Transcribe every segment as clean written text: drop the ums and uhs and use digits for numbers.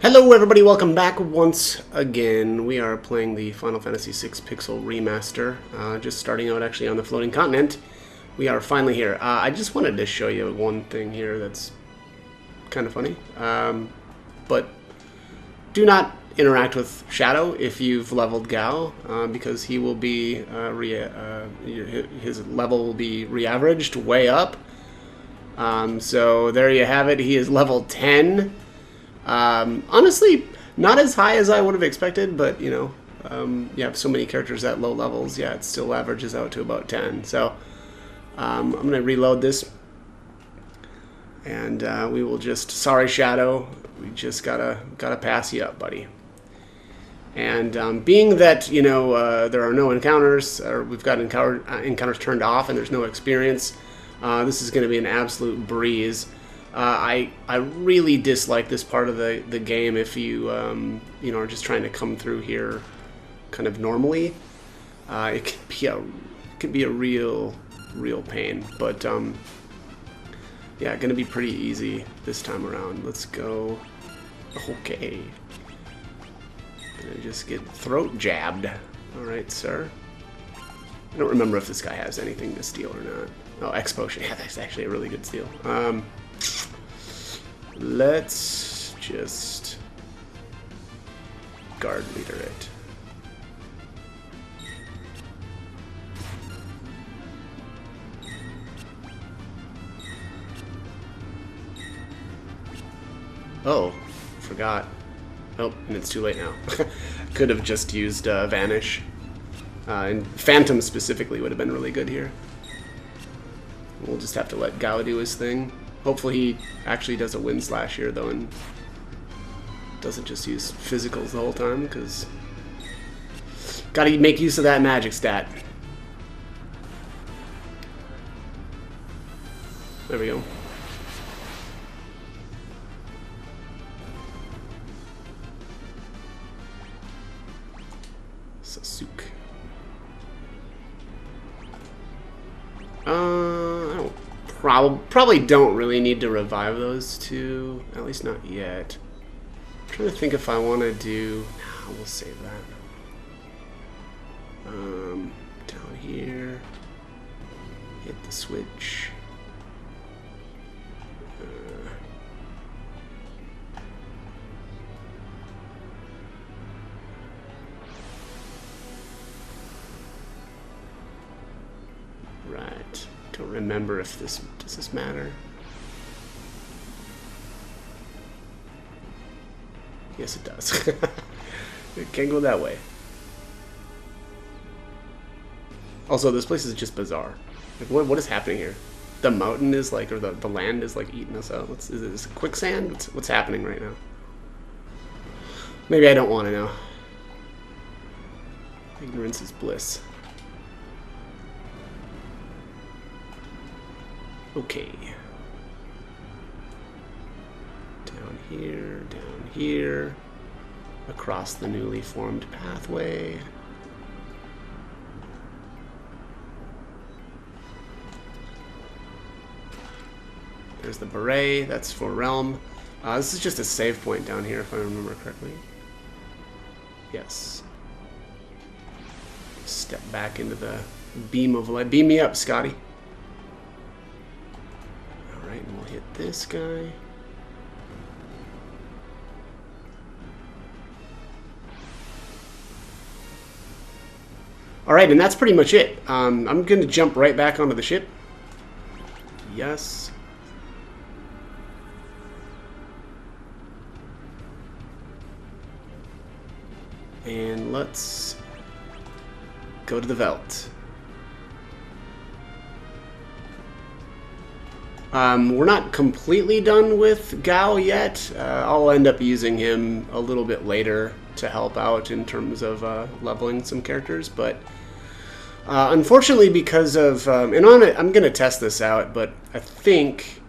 Hello everybody, welcome back once again. We are playing the Final Fantasy VI Pixel Remaster, just starting out actually on the floating continent. We are finally here. I just wanted to show you one thing here that's kind of funny, but do not interact with Shadow if you've leveled Gao, because he will be, his level will be re-averaged way up. So there you have it, he is level 10. Honestly, not as high as I would have expected, but you know, you have so many characters at low levels, yeah, it still averages out to about 10. So I'm gonna reload this, and we will just, sorry Shadow, we just gotta pass you up, buddy. And being that, you know, there are no encounters, or we've got encounters turned off and there's no experience, this is going to be an absolute breeze. I really dislike this part of the game if you you know, are just trying to come through here kind of normally. It can be a real pain, but yeah, gonna be pretty easy this time around. Let's go. Okay, gonna just get throat jabbed. All right, sir. I don't remember if this guy has anything to steal or not. Oh, X potion. Yeah, that's actually a really good steal. Let's just guard leader it. Oh, forgot. Oh, and it's too late now. Could have just used Vanish. And Phantom specifically would have been really good here. We'll just have to let Gao do his thing. Hopefully he actually does a wind slash here, though, and doesn't just use physicals the whole time, because gotta make use of that magic stat. There we go. Sasuke. I probably don't really need to revive those two, at least not yet. I'm trying to think if I want to do. No, we'll save that. Down here, hit the switch. Right. Don't remember if this does this matter. Yes, it does. It can go that way. Also, this place is just bizarre. Like, what is happening here? The mountain is like, or the land is like eating us out. Is this quicksand? What's happening right now? Maybe I don't want to know. Ignorance is bliss. Okay. Down here, across the newly formed pathway. There's the beret, that's for Realm. This is just a save point down here, if I remember correctly. Yes. Step back into the beam of light. Beam me up, Scotty. And we'll hit this guy. Alright, and that's pretty much it. I'm going to jump right back onto the ship. Yes. And let's go to the Veldt. We're not completely done with Gao yet. I'll end up using him a little bit later to help out in terms of leveling some characters, but unfortunately, because of and I'm going to test this out, but I think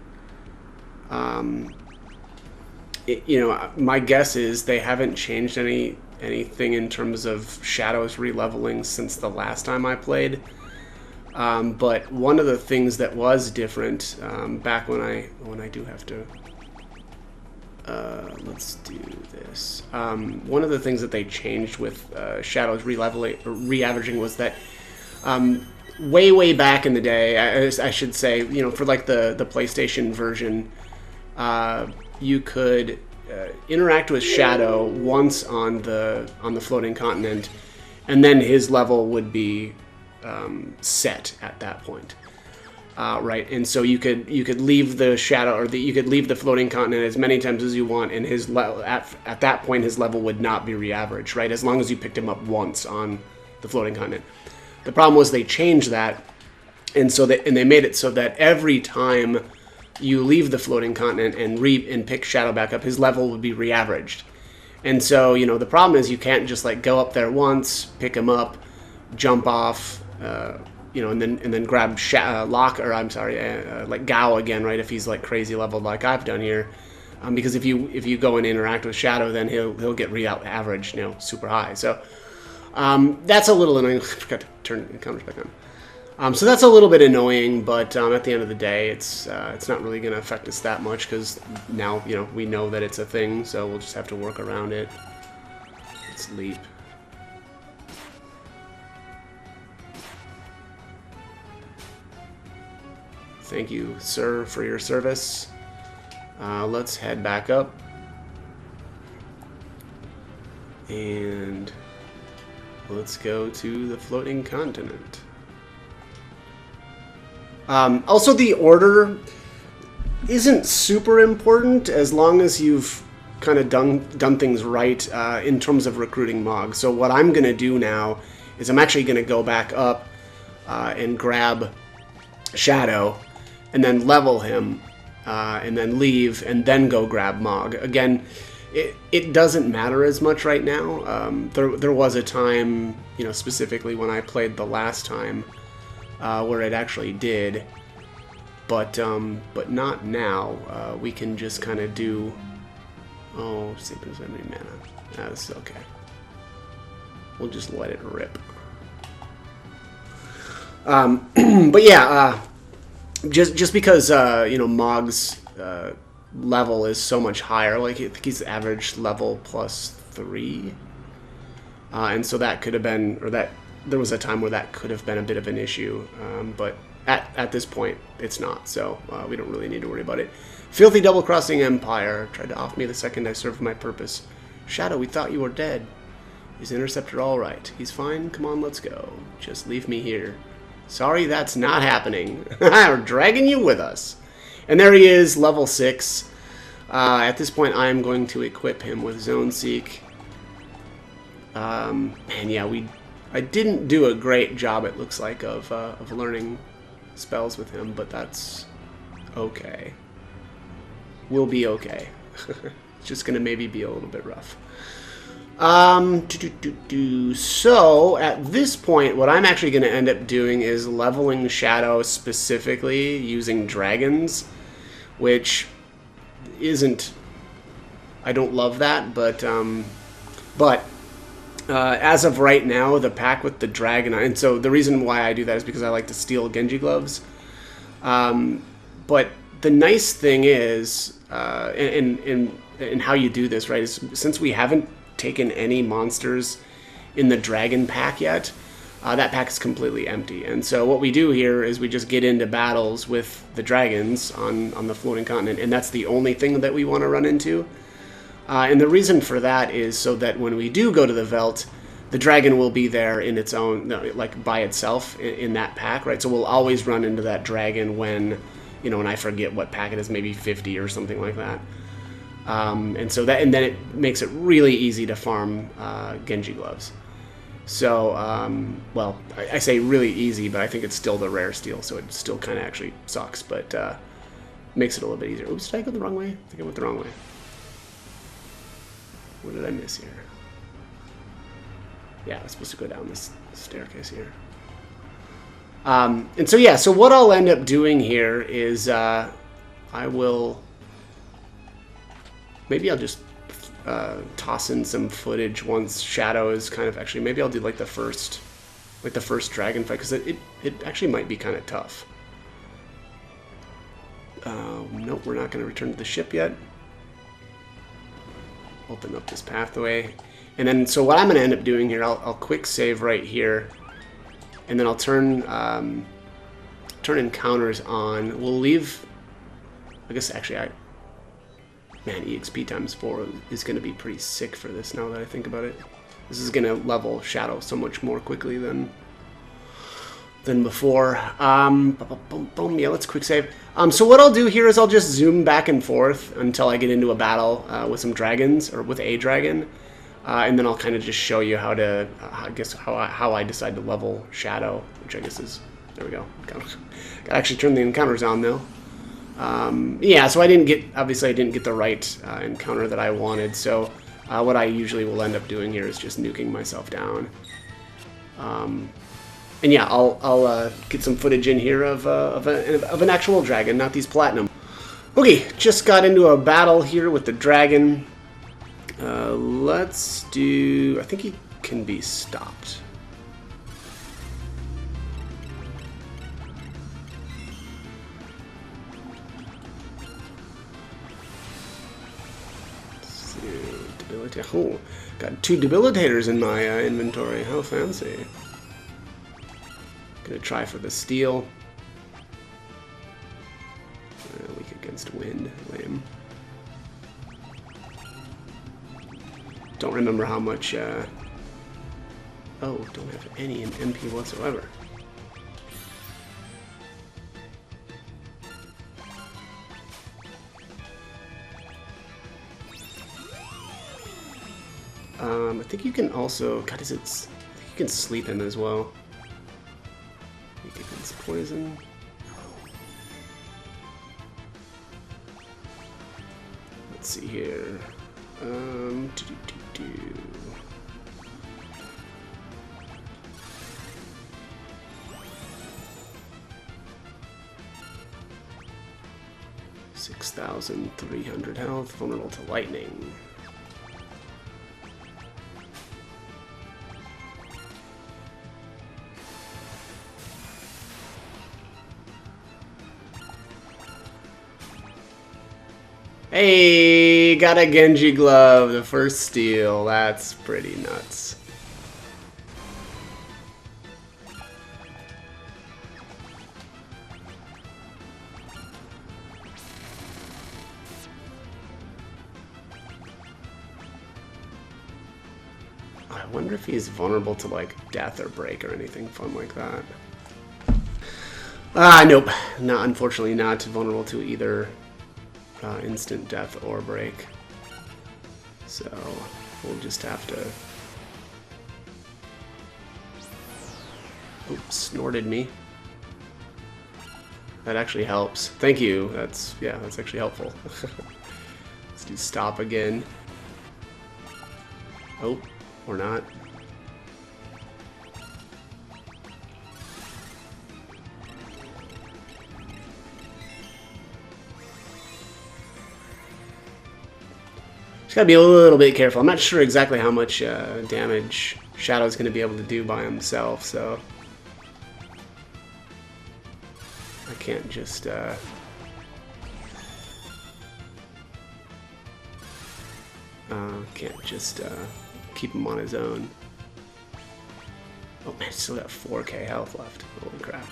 you know, my guess is they haven't changed anything in terms of Shadow's re-leveling since the last time I played. But one of the things that was different back when I do have to let's do this. One of the things that they changed with Shadow's re-averaging was that way back in the day, I should say, you know, for like the PlayStation version, you could interact with Shadow once on the floating continent, and then his level would be set at that point. Right, and so you could leave the Shadow, or you could leave the floating continent as many times as you want, and his at that point his level would not be re-averaged, right? As long as you picked him up once on the floating continent. The problem was they changed that, and they made it so that every time you leave the floating continent and pick Shadow back up, his level would be re-averaged. And so, you know, the problem is you can't just like go up there once, pick him up, jump off, you know, and then grab like Gao again, right? If he's like crazy leveled like I've done here, because if you go and interact with Shadow, then he'll get re-averaged, you know, super high. So that's a little annoying. I forgot to turn encounters back on. So that's a little bit annoying, but at the end of the day, it's not really going to affect us that much, because now, you know, we know that it's a thing, so we'll just have to work around it. Let's leap. Thank you, sir, for your service. Let's head back up. And let's go to the floating continent. Also, the order isn't super important as long as you've kind of done things right in terms of recruiting Mog. So what I'm going to do now is I'm actually going to go back up and grab Shadow, and then level him, and then leave, and then go grab Mog. Again, it doesn't matter as much right now. There was a time, you know, specifically when I played the last time, where it actually did, but not now. We can just kind of do. Oh, Sapiens Memory mana. This is okay. We'll just let it rip. But yeah, just because you know, Mog's level is so much higher, like I think he's average level +3, and so that could have been, or that there was a time where that could have been a bit of an issue, but at this point it's not, so we don't really need to worry about it. Filthy double-crossing Empire tried to off me the second I served my purpose. Shadow, we thought you were dead. Is Interceptor all right? He's fine. Come on, let's go. Just leave me here. Sorry, that's not happening. We're dragging you with us. And there he is, level 6. At this point, I am going to equip him with Zone Seek. And yeah, I didn't do a great job, it looks like, of learning spells with him, but that's okay. We'll be okay. It's just gonna maybe be a little bit rough. So at this point, what I'm actually going to end up doing is leveling Shadow specifically using dragons, which isn't. I don't love that, but as of right now, the pack with the dragon, and so the reason why I do that is because I like to steal Genji gloves. But the nice thing is, and how you do this, right, is since we haven't taken any monsters in the dragon pack yet, that pack is completely empty. And so what we do here is we just get into battles with the dragons on the floating continent, and that's the only thing that we want to run into. And the reason for that is so that when we do go to the Veldt, the dragon will be there in its own, like by itself in that pack, right? So we'll always run into that dragon when, you know, and I forget what pack it is, maybe 50 or something like that. And then it makes it really easy to farm Genji gloves. So, well, I say really easy, but I think it's still the rare steal, so it still kind of actually sucks, but makes it a little bit easier. Oops, did I go the wrong way? I think I went the wrong way. What did I miss here? Yeah, I was supposed to go down this staircase here. And so, yeah, so what I'll end up doing here is I will... Maybe I'll just toss in some footage once Shadow is kind of... Actually, maybe I'll do like the first dragon fight, because it actually might be kind of tough. Nope, we're not going to return to the ship yet. open up this pathway. And then, so what I'm going to end up doing here, I'll quick save right here. And then I'll turn encounters on. We'll leave, I guess actually man, EXP times 4 is going to be pretty sick for this now that I think about it. This is going to level Shadow so much more quickly than before. Boom, yeah, let's quick save. So what I'll do here is I'll just zoom back and forth until I get into a battle with some dragons, or with a dragon. And then I'll kind of just show you how to, I guess, how I decide to level Shadow, which I guess is, there we go. Gotta actually turn the encounters on though. Yeah, so obviously I didn't get the right encounter that I wanted, so what I usually will end up doing here is just nuking myself down. And yeah, I'll get some footage in here of an actual dragon, not these platinum. Okay, just got into a battle here with the dragon. Let's do, I think he can be stopped. Oh, got 2 debilitators in my inventory. How fancy. Gonna try for the steel. Weak against wind. Lame. Don't remember how much. Oh, don't have any MP whatsoever. I think you can also, God, I think you can sleep him as well. Weak against poison. Let's see here. 6,300 health, vulnerable to lightning. Hey, got a Genji glove, the first steal. That's pretty nuts. I wonder if he's vulnerable to like death or break or anything fun like that. Nope. No, unfortunately not vulnerable to either instant death or break. So we'll just have to... Oops, snorted me. That actually helps. Thank you. That's actually helpful. Let's do stop again. Oh, or not. Gotta be a little bit careful. I'm not sure exactly how much damage Shadow's gonna be able to do by himself, so I can't just keep him on his own. Oh man, still got 4k health left. Holy crap.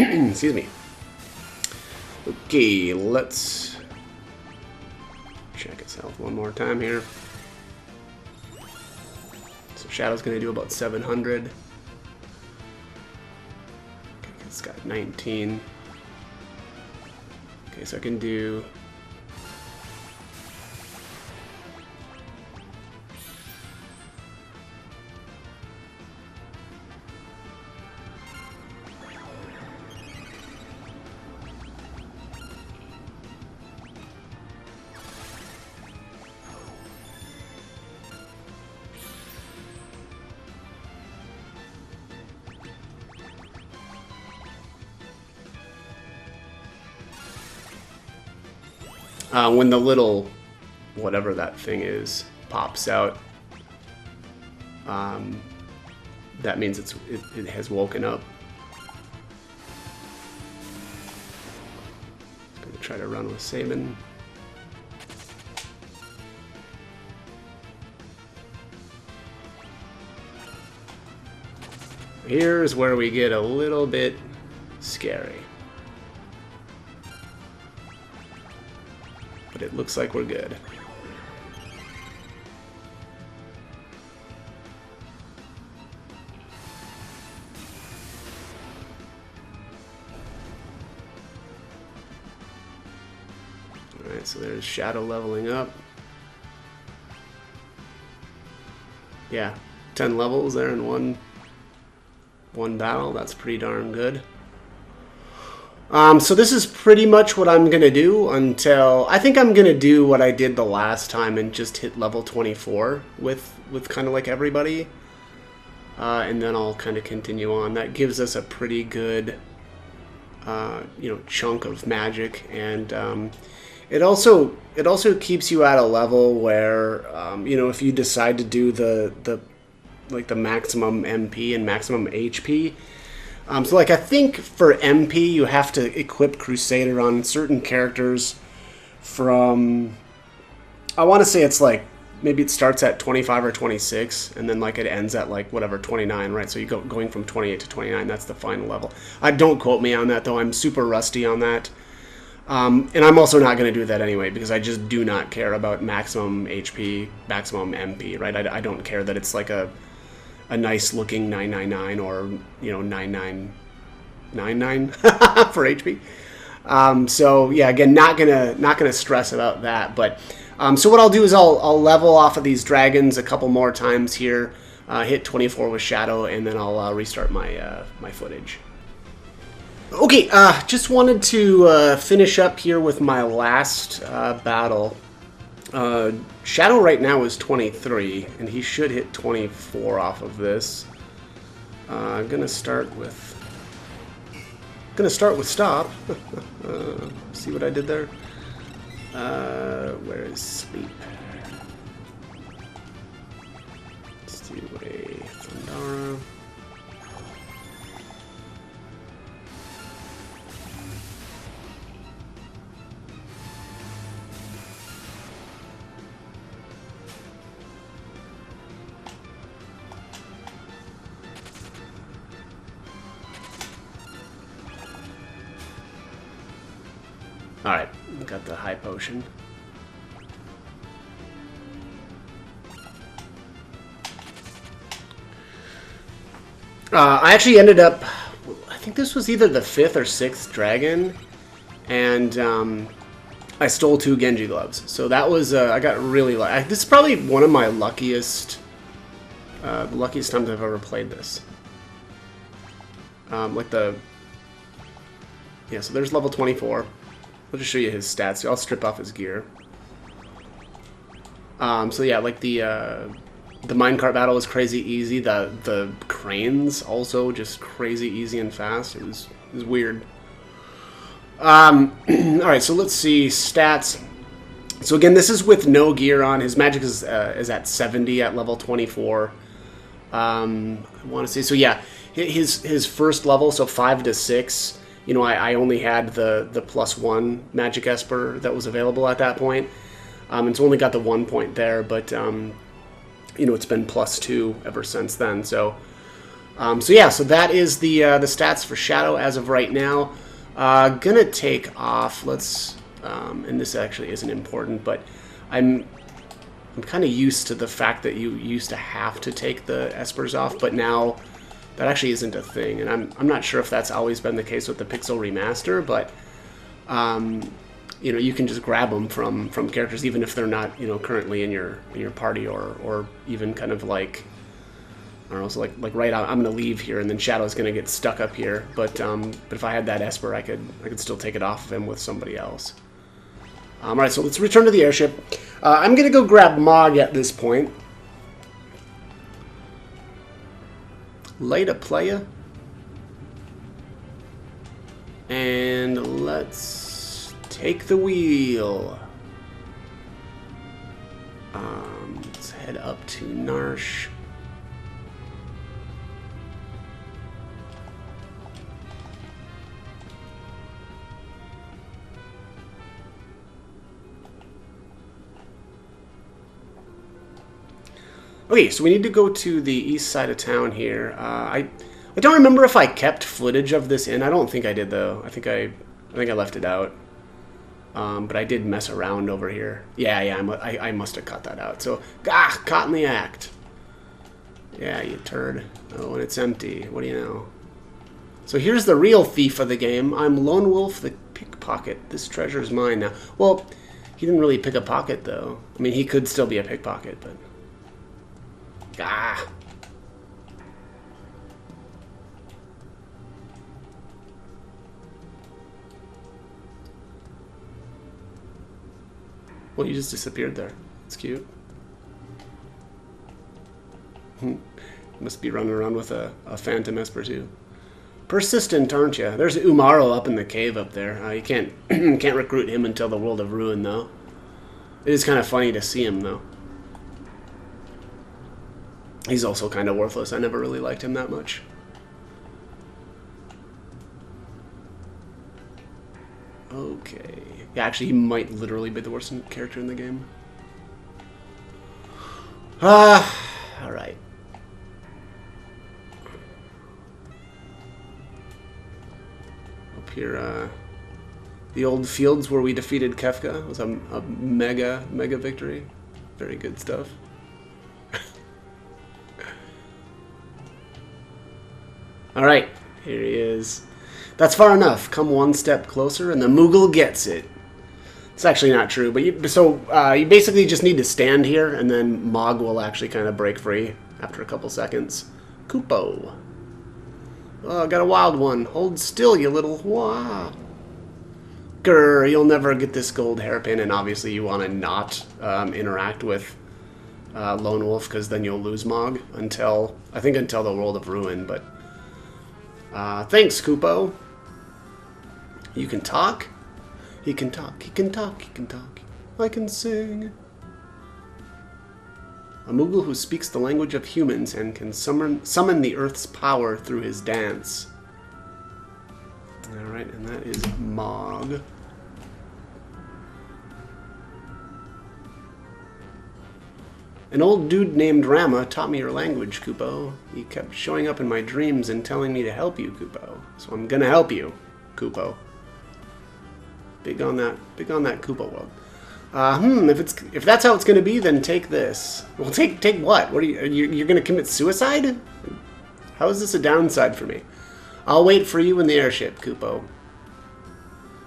Excuse me. Okay, let's check his health one more time here. So Shadow's gonna do about 700. Okay, it's got 19. Okay, so I can do... when the little, whatever that thing is, pops out, that means it has woken up. Gonna try to run with Sabin. Here's where we get a little bit scary. But it looks like we're good. Alright, so there's Shadow leveling up. Yeah, 10 levels there in one battle. That's pretty darn good. So this is pretty much what I'm gonna do until I think I'm gonna do what I did the last time and just hit level 24 with kind of like everybody, and then I'll kind of continue on. That gives us a pretty good chunk of magic, and it also keeps you at a level where if you decide to do the maximum MP and maximum HP. So like I think for MP you have to equip Crusader on certain characters from, I want to say it's like, maybe it starts at 25 or 26 and then like it ends at like whatever 29, right? So you going from 28 to 29, that's the final level. Don't quote me on that though, I'm super rusty on that. And I'm also not going to do that anyway because I just do not care about maximum HP, maximum MP, right? I don't care that it's like a nice looking 999 or 9999 for HP. So yeah, again, not gonna stress about that. But so what I'll do is I'll level off of these dragons a couple more times here, hit 24 with Shadow, and then I'll restart my my footage. Okay, just wanted to finish up here with my last battle. Shadow right now is 23, and he should hit 24 off of this. I'm gonna start with stop. See what I did there? Where is sleep? Let's do a Thundara. Alright, got the high potion. I actually ended up, I think this was either the 5th or 6th dragon, and I stole 2 Genji gloves. So that was, I got really lucky. This is probably one of my luckiest times I've ever played this. So there's level 24. I'll just show you his stats. I'll strip off his gear. So yeah, like the minecart battle was crazy easy. The cranes also just crazy easy and fast. It was weird. All right, so let's see stats. So again, this is with no gear on. His magic is at 70 at level 24. I want to say, so yeah, his first level, so 5 to 6. I only had the +1 magic Esper that was available at that point. It's only got the 1 point there, but it's been +2 ever since then. So yeah, so that is the stats for Shadow as of right now. Gonna take off. Let's and this actually isn't important, but I'm kind of used to the fact that you used to have to take the Espers off, but now that actually isn't a thing, and I'm not sure if that's always been the case with the Pixel Remaster, but you can just grab them from characters even if they're not currently in your party, or even kind of like, I don't know, so like right out, I'm gonna leave here and then Shadow's gonna get stuck up here, but if I had that Esper, I could still take it off of him with somebody else. All right, so let's return to the airship. I'm gonna go grab Mog at this point. Light a playa. And let's take the wheel. to Narsh. Okay, so we need to go to the east side of town here. I don't remember if I kept footage of this in. I don't think I did though. I think I left it out. But I did mess around over here. Yeah, I must have cut that out. So, caught in the act. Yeah, you turd. Oh, and it's empty. What do you know? So here's the real thief of the game. I'm Lone Wolf the pickpocket. This treasure's mine now. Well, he didn't really pick a pocket though. I mean, he could still be a pickpocket, but... Well, you just disappeared there. It's cute. Must be running around with a phantom Esper too. Persistent, aren't you? There's Umaro up in the cave up there. You can't can't recruit him until the World of Ruin though. It is kind of funny to see him though. He's also kind of worthless. I never really liked him that much. Okay. Yeah, actually, he might literally be the worst character in the game. Alright. Up here, the old fields where we defeated Kefka was a mega victory. Very good stuff. Alright, here he is. That's far enough. Come one step closer and the Moogle gets it. It's actually not true, but you basically just need to stand here and then Mog will actually kind of break free after a couple seconds. Kupo. Oh, got a wild one. Hold still, you little wah. Grr, you'll never get this gold hairpin, and obviously you want to not interact with Lone Wolf, because then you'll lose Mog until the World of Ruin, but... thanks, Kupo. You can talk? He can talk, he can talk, he can talk. I can sing. A Moogle who speaks the language of humans and can summon the Earth's power through his dance. Alright, and that is Mog. An old dude named Rama taught me your language, Kupo. He kept showing up in my dreams and telling me to help you, Kupo. So I'm gonna help you, Kupo. Big on that Kupo world. If that's how it's gonna be, then take this. Well, take what? What are you're gonna commit suicide? How is this a downside for me? I'll wait for you in the airship, Kupo.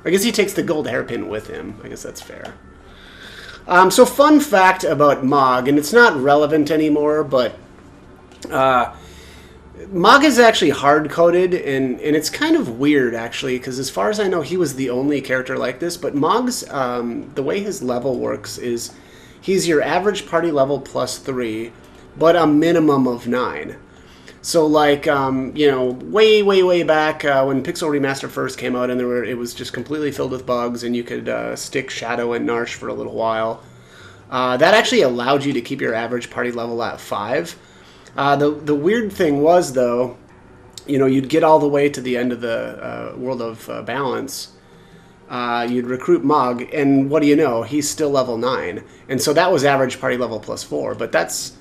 I guess he takes the gold hairpin with him. I guess that's fair. So fun fact about Mog, and it's not relevant anymore, but Mog is actually hard-coded, and it's kind of weird, actually, because as far as I know, he was the only character like this, but Mog's, the way his level works is he's your average party level plus 3, but a minimum of 9. So, like, you know, way back when Pixel Remaster first came out, and it was just completely filled with bugs, and you could stick Shadow and Narsh for a little while. That actually allowed you to keep your average party level at 5. The weird thing was, though, you know, you'd get all the way to the end of the World of Balance. You'd recruit Mog, and what do you know? He's still level 9, and so that was average party level plus 4. But that's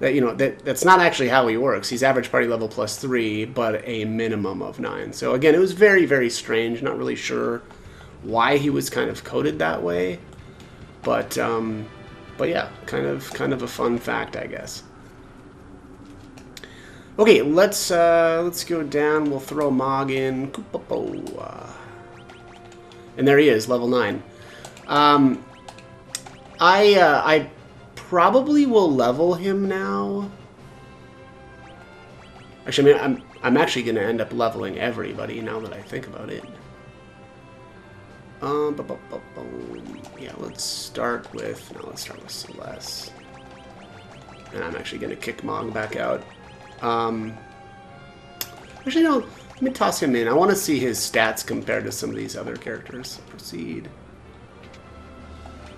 not actually how he works. He's average party level plus 3, but a minimum of 9. So again, it was very, very strange. Not really sure why he was kind of coded that way, but yeah, kind of a fun fact, I guess. Okay, let's go down. We'll throw Mog in. And there he is, level 9. I probably will level him now. Actually, I mean, I'm actually going to end up leveling everybody now that I think about it. Yeah, let's start with Celeste. And I'm actually going to kick Mog back out. Actually, no, let me toss him in. I want to see his stats compared to some of these other characters. Proceed.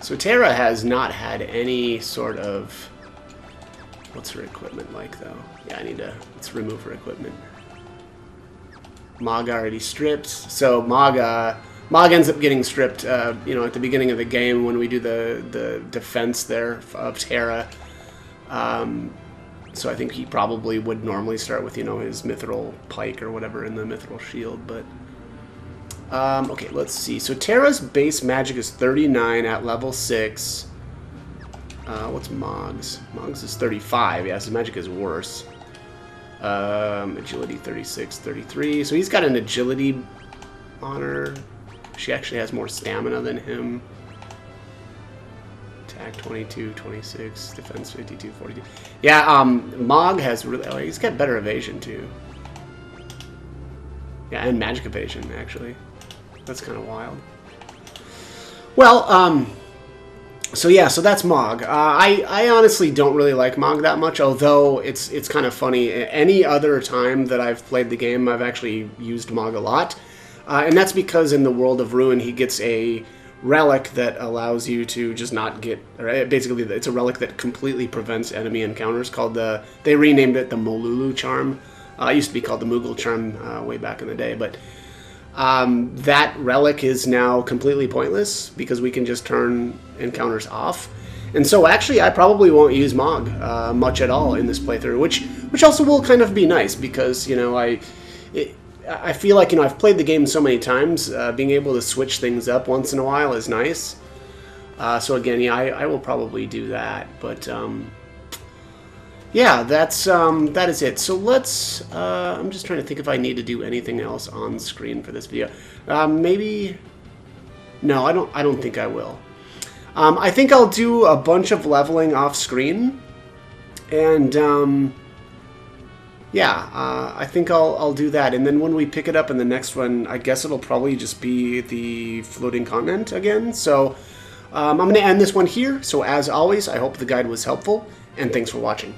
So Terra has not had any sort of What's her equipment like, though? Yeah, let's remove her equipment. Mog already stripped. So Mog ends up getting stripped, you know, at the beginning of the game when we do the defense there of Terra. So I think he probably would normally start with, you know, his mithril pike or whatever in the mithril shield, but... okay, let's see. So Terra's base magic is 39 at level 6. What's Mog's? Mog's is 35. Yeah, his magic is worse. Agility 36, 33. So he's got an agility on her. She actually has more stamina than him. Attack 22, 26, defense 52, 42. Yeah, Mog has really... Oh, he's got better evasion, too. Yeah, and magic evasion, actually. That's kind of wild. Well, so yeah, so that's Mog. I honestly don't really like Mog that much, although it's kind of funny. Any other time that I've played the game, I've actually used Mog a lot. And that's because in the World of Ruin, he gets a relic that allows you to just not get... Basically, it's a relic that completely prevents enemy encounters called the... They renamed it the Molulu Charm. It used to be called the Moogle Charm way back in the day, but... that relic is now completely pointless because we can just turn encounters off. And so actually I probably won't use Mog much at all in this playthrough, which also will kind of be nice because, you know, I feel like, you know, I've played the game so many times, being able to switch things up once in a while is nice. So again, yeah, I will probably do that, but yeah, that is it. So let's, I'm just trying to think if I need to do anything else on screen for this video. Maybe, no, I don't think I will. I think I'll do a bunch of leveling off screen, and yeah, I think I'll do that. And then when we pick it up in the next one, I guess it'll probably just be the floating continent again. So I'm going to end this one here. So as always, I hope the guide was helpful, and thanks for watching.